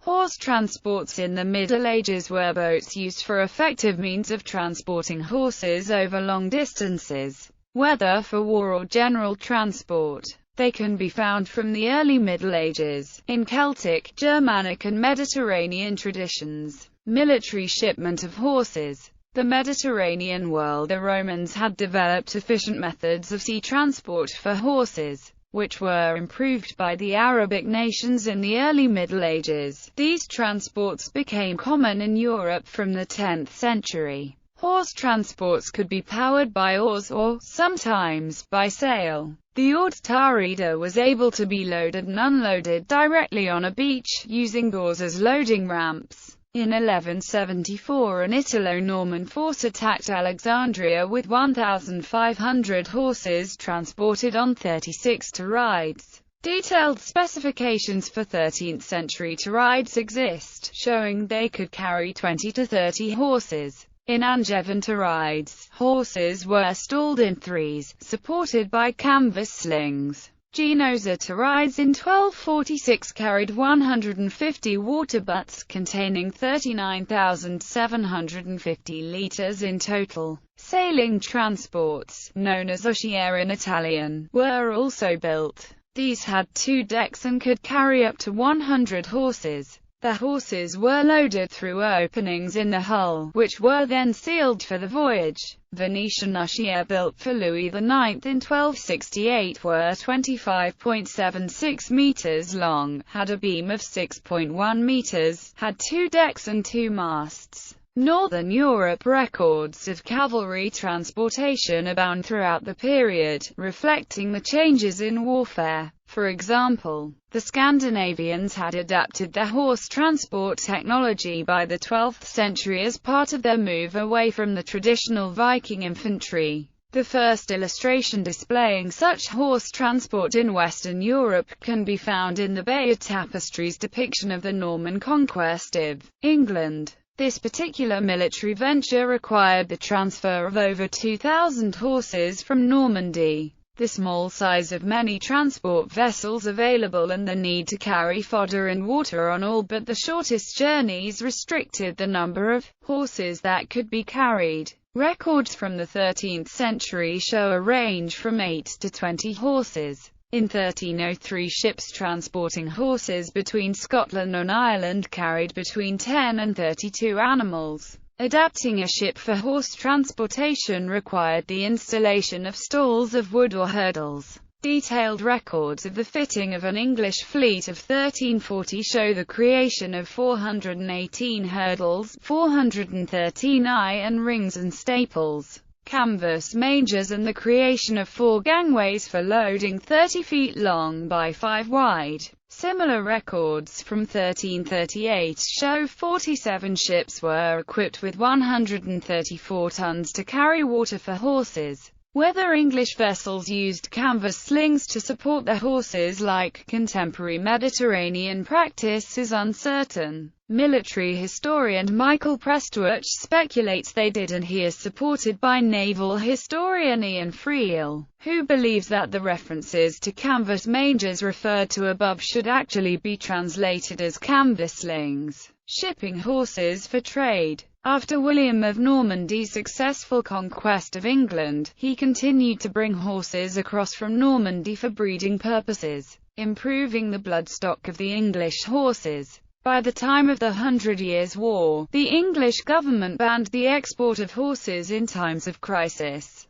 Horse transports in the Middle Ages were boats used for effective means of transporting horses over long distances, whether for war or general transport. They can be found from the early Middle Ages, in Celtic, Germanic and Mediterranean traditions. Military shipment of horses. The Mediterranean world. The Romans had developed efficient methods of sea transport for horses, which were improved by the Arabic nations in the early Middle Ages. These transports became common in Europe from the 10th century. Horse transports could be powered by oars or, sometimes, by sail. The oared tarida was able to be loaded and unloaded directly on a beach, using oars as loading ramps. In 1174 an Italo-Norman force attacked Alexandria with 1,500 horses transported on 36 tarides. Detailed specifications for 13th century tarides exist, showing they could carry 20 to 30 horses. In Angevin tarides, horses were stalled in threes, supported by canvas slings. Genoza tarides in 1246 carried 150 water butts containing 39,750 litres in total. Sailing transports, known as usciere in Italian, were also built. These had 2 decks and could carry up to 100 horses. The horses were loaded through openings in the hull, which were then sealed for the voyage. Venetian usciere built for Louis IX in 1268 were 25.76 meters long, had a beam of 6.1 meters, had 2 decks and 2 masts. Northern Europe records of cavalry transportation abound throughout the period, reflecting the changes in warfare. For example, the Scandinavians had adapted their horse transport technology by the 12th century as part of their move away from the traditional Viking infantry. The first illustration displaying such horse transport in Western Europe can be found in the Bayeux Tapestry's depiction of the Norman conquest of England. This particular military venture required the transfer of over 2,000 horses from Normandy. The small size of many transport vessels available and the need to carry fodder and water on all but the shortest journeys restricted the number of horses that could be carried. Records from the 13th century show a range from 8 to 20 horses. In 1303 ships transporting horses between Scotland and Ireland carried between 10 and 32 animals. Adapting a ship for horse transportation required the installation of stalls of wood or hurdles. Detailed records of the fitting of an English fleet of 1340 show the creation of 418 hurdles, 413 iron rings and staples, canvas mangers and the creation of 4 gangways for loading 30 feet long by 5 wide. Similar records from 1338 show 47 ships were equipped with 134 tons to carry water for horses. Whether English vessels used canvas slings to support their horses like contemporary Mediterranean practice is uncertain. Military historian Michael Prestwich speculates they did, and he is supported by naval historian Ian Friel, who believes that the references to canvas mangers referred to above should actually be translated as canvas slings. Shipping horses for trade. After William of Normandy's successful conquest of England, he continued to bring horses across from Normandy for breeding purposes, improving the bloodstock of the English horses. By the time of the 100 Years' War, the English government banned the export of horses in times of crisis.